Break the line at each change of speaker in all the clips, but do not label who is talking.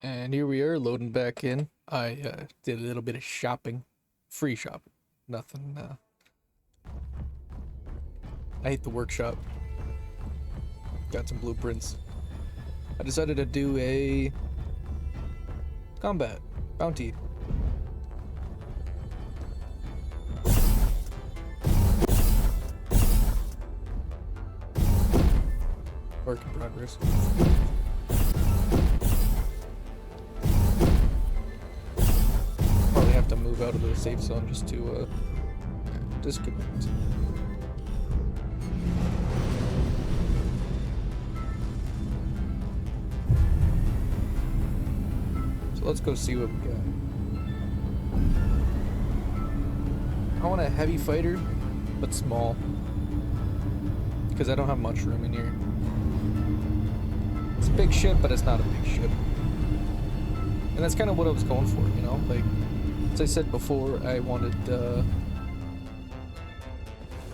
And here we are loading back in. I did a little bit of shopping. Free shopping. Nothing. I hate the workshop. Got some blueprints. I decided to do a combat bounty. Work in progress. Probably have to move out of the safe zone just to disconnect. So let's go see what we got. I want a heavy fighter, but small. Because I don't have much room in here. It's a big ship, but it's not a big ship. And that's kind of what I was going for, you know? Like, as I said before, I wanted,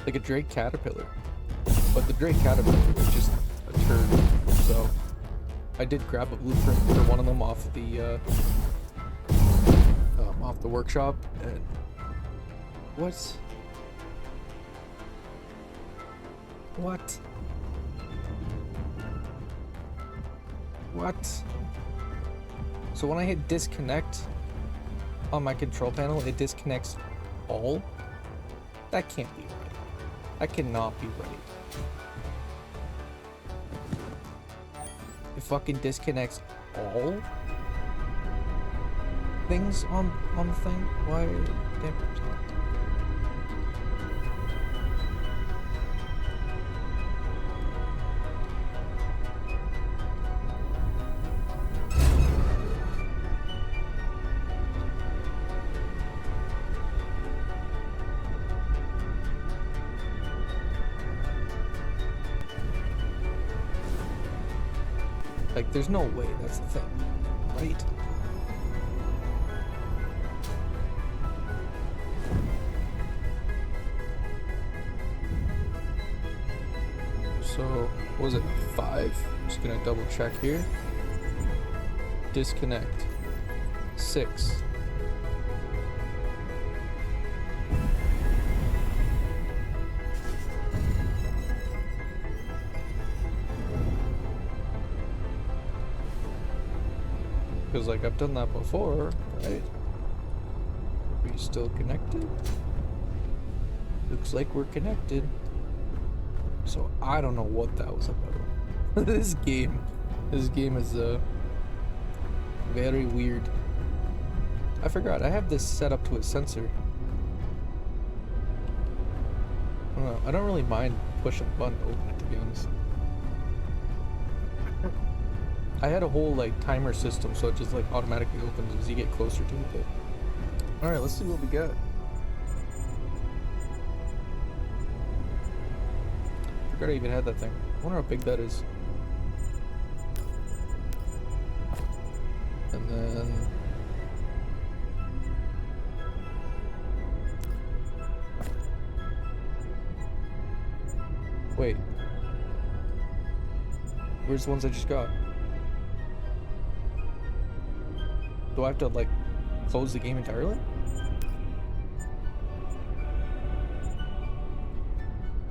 like a Drake Caterpillar. But the Drake Caterpillar was just a turd, so I did grab a blueprint for one of them off the workshop, and what? So when I hit disconnect on my control panel, it disconnects all? That can't be right. That cannot be right. It fucking disconnects all things on the thing? Why? Damn. Like, there's no way that's the thing, right? So, what was it, 5? I'm just gonna double check here. Disconnect. 6. Because, like, I've done that before, right? Are we still connected? Looks like we're connected. So, I don't know what that was about. This game is, very weird. I forgot, I have this set up to a sensor. I don't know, I don't really mind pushing the button to open it, to be honest. I had a whole like timer system, so it just like automatically opens as you get closer to it. All right, let's see what we got. Forgot I even had that thing. I wonder how big that is. And then wait, where's the ones I just got? Do I have to, like, close the game entirely?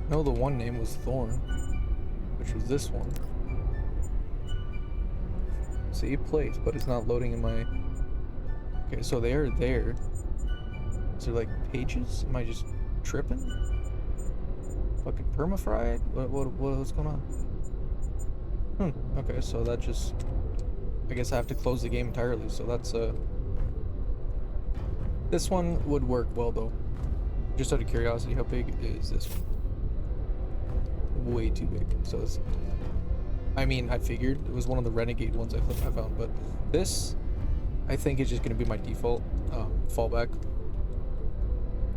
No, the one name was Thorn, which was this one. Save place, but it's not loading in my... Okay, so they are there. Is there, like, pages? Am I just tripping? Fucking permafried? What's going on? Okay, so that just... I guess I have to close the game entirely, so that's this one would work well though. Just out of curiosity, how big is this one? Way too big. So it's, I mean, I figured it was one of the renegade ones I found, but this I think is just gonna be my default fallback.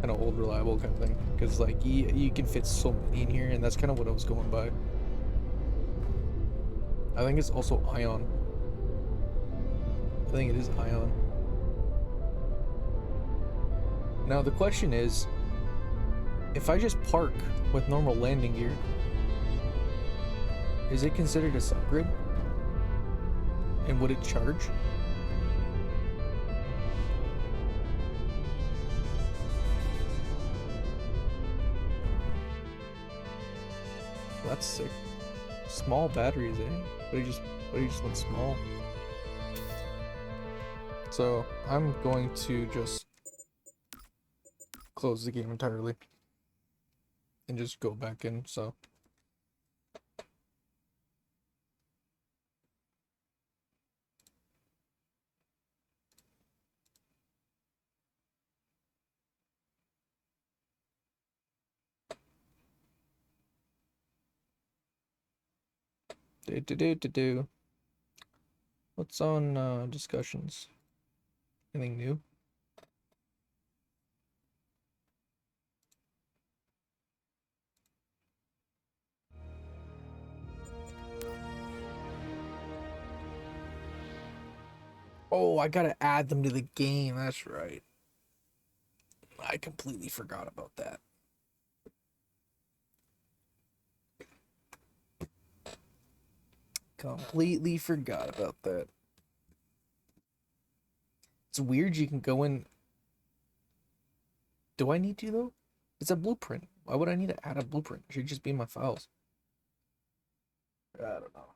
Kind of old reliable kind of thing, because like you can fit so many in here, and that's kind of what I was going by. I think it's also ion. I think it is ion. Now the question is, if I just park with normal landing gear, is it considered a subgrid? And would it charge? That's sick. Small batteries, eh? But he just went small. So I'm going to just close the game entirely and just go back in. So do. What's on discussions? Anything new? Oh, I gotta add them to the game. That's right. I completely forgot about that. Completely forgot about that. It's weird you can go in. Do I need to though? It's a blueprint. Why would I need to add a blueprint? It should just be in my files. I don't know.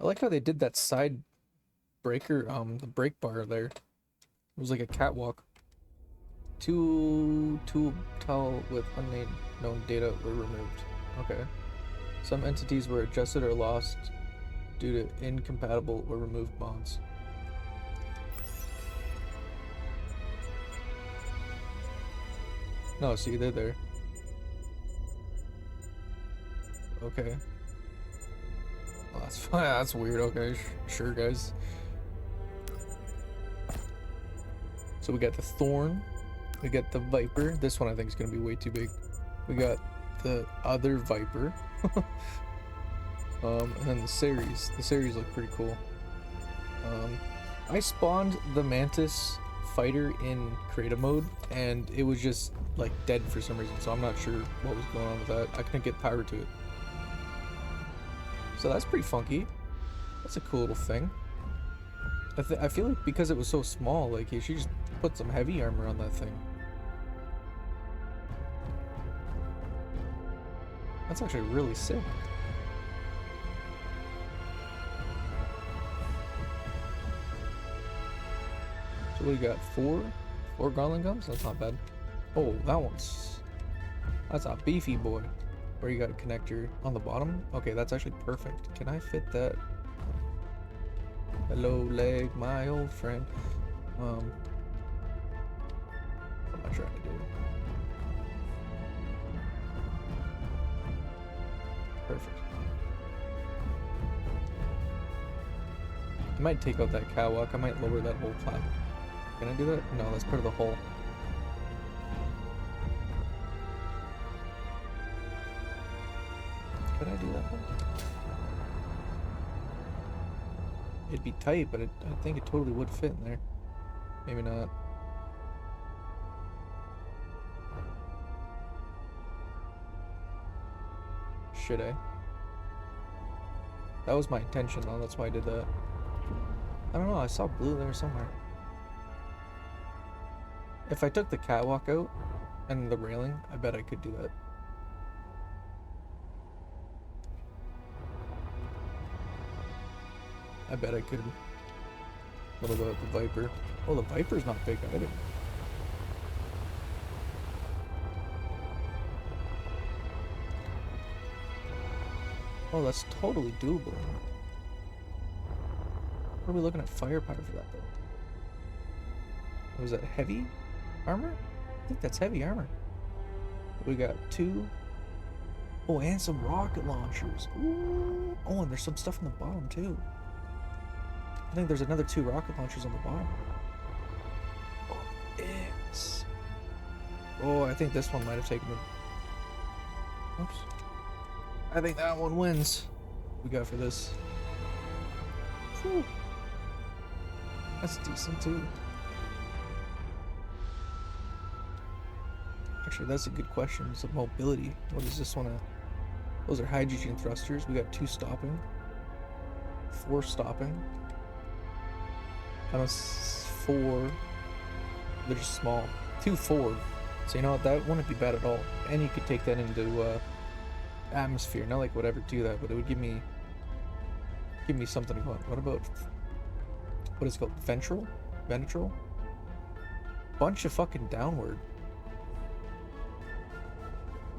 I like how they did that side breaker, the brake bar there. It was like a catwalk. Two tall with unknown data were removed. Okay. Some entities were adjusted or lost due to incompatible or removed bonds. No, see, they're there. Okay. Well, that's fine. That's weird. Okay, sure, guys. So we got the Thorn. We got the Viper. This one I think is going to be way too big. We got the other Viper. And then the Ceres. The Ceres look pretty cool. I spawned the Mantis fighter in creative mode, and it was just like dead for some reason, so I'm not sure what was going on with that. I couldn't get power to it. So that's pretty funky. That's a cool little thing. I feel like because it was so small, like you should just put some heavy armor on that thing. That's actually really sick. So we got four Garland guns? That's not bad. Oh, that's a beefy boy. Where you got a connector on the bottom? Okay, that's actually perfect. Can I fit that? Hello, leg, my old friend. What am I trying to do? Perfect. I might take out that catwalk. I might lower that whole flap. Can I do that? No, that's part of the hull. Could I do that one? It'd be tight, but I think it totally would fit in there. Maybe not. Should I? That was my intention though, that's why I did that. I don't know, I saw blue there somewhere. If I took the catwalk out and the railing, I bet I could do that. I bet I could. What about the Viper? Oh, the Viper's not big either. Oh, that's totally doable. What are we looking at firepower for that though? Was that heavy armor? I think that's heavy armor. We got two. Oh, and some rocket launchers. Ooh. Oh, and there's some stuff on the bottom too. I think there's another 2 rocket launchers on the bottom. Oh, X. Oh, I think this one might have taken the... Oops. I think that one wins. What we got for this? Whew. That's decent too. Actually, that's a good question. It's a mobility. What is this one at? Those are hydrogen thrusters. We got 2 stopping. 4 stopping. That was 4. They're just small. 2 forward. So you know what, that wouldn't be bad at all. And you could take that into atmosphere. Not like would ever do that, but it would give me something to go on. What about what is it called? Ventral? Ventral? Bunch of fucking downward.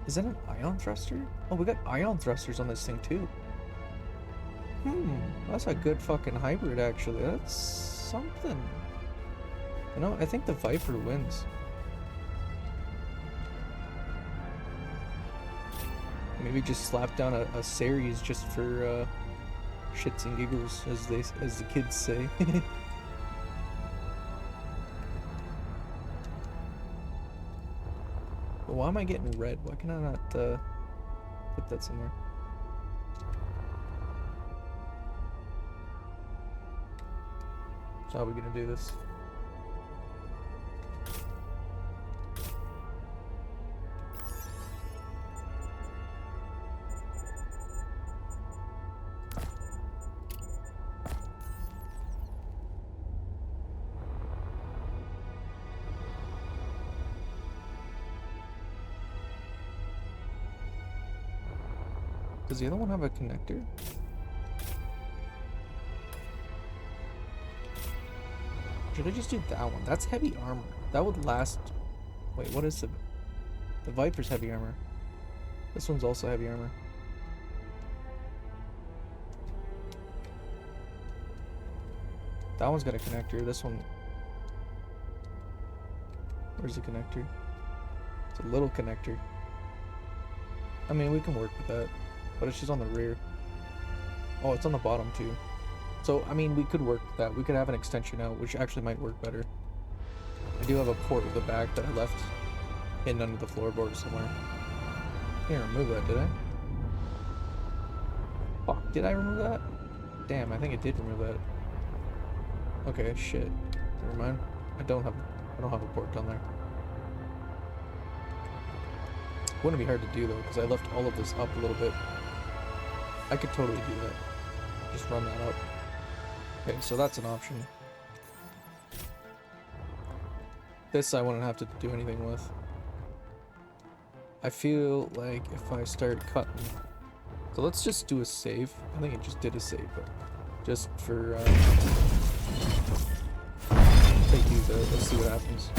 Is that an ion thruster? Oh, we got ion thrusters on this thing too. That's a good fucking hybrid actually. That's something. You know, I think the Viper wins. Maybe just slap down a series just for shits and giggles, as the kids say. But why am I getting red? Why can I not put that somewhere? So how are we gonna do this? Does the other one have a connector? Should I just do that one? That's heavy armor. That would last... Wait, what is the... The Viper's heavy armor. This one's also heavy armor. That one's got a connector. This one... Where's the connector? It's a little connector. I mean, we can work with that. But it's just on the rear. Oh, it's on the bottom too. So, I mean, we could work with that. We could have an extension out, which actually might work better. I do have a port with the back that I left hidden under the floorboard somewhere. I didn't remove that, did I? Fuck, did I remove that? Damn, I think it did remove that. Okay, shit. Never mind. I don't have a port down there. Wouldn't be hard to do though, because I left all of this up a little bit. I could totally do that. Just run that up. Okay, so that's an option. This I wouldn't have to do anything with. I feel like if I start cutting... So let's just do a save. I think it just did a save, but just for... take these out. Let's see what happens.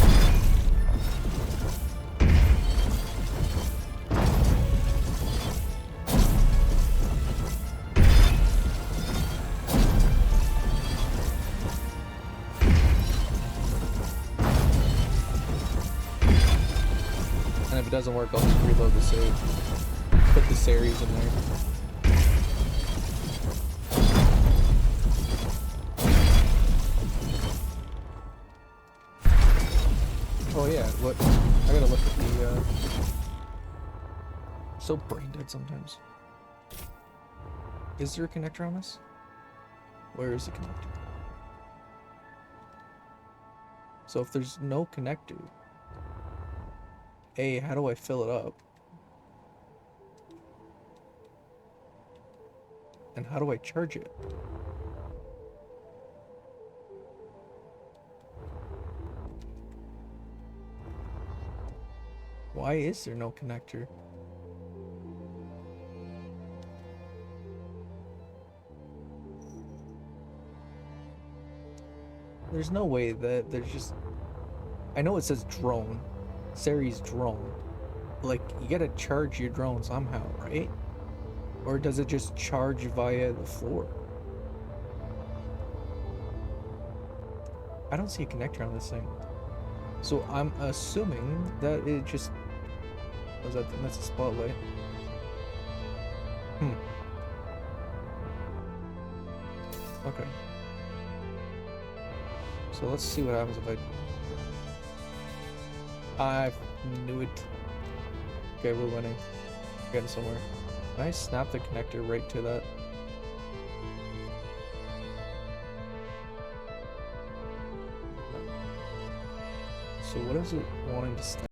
And if it doesn't work, I'll just reload the save. Put the series in there. Oh yeah, what? I gotta look at the, so brain dead sometimes. Is there a connector on this? Where is the connector? So if there's no connector, A, how do I fill it up? And how do I charge it? Why is there no connector? There's no way that there's just... I know it says drone. Series drone. Like, you gotta charge your drone somehow, right? Or does it just charge via the floor? I don't see a connector on this thing. So I'm assuming that it just... Was that... That's a spotlight. Okay. So let's see what happens if I knew it. Okay, we're winning. We're getting somewhere. Can I snap the connector right to that? So what is it wanting to snap?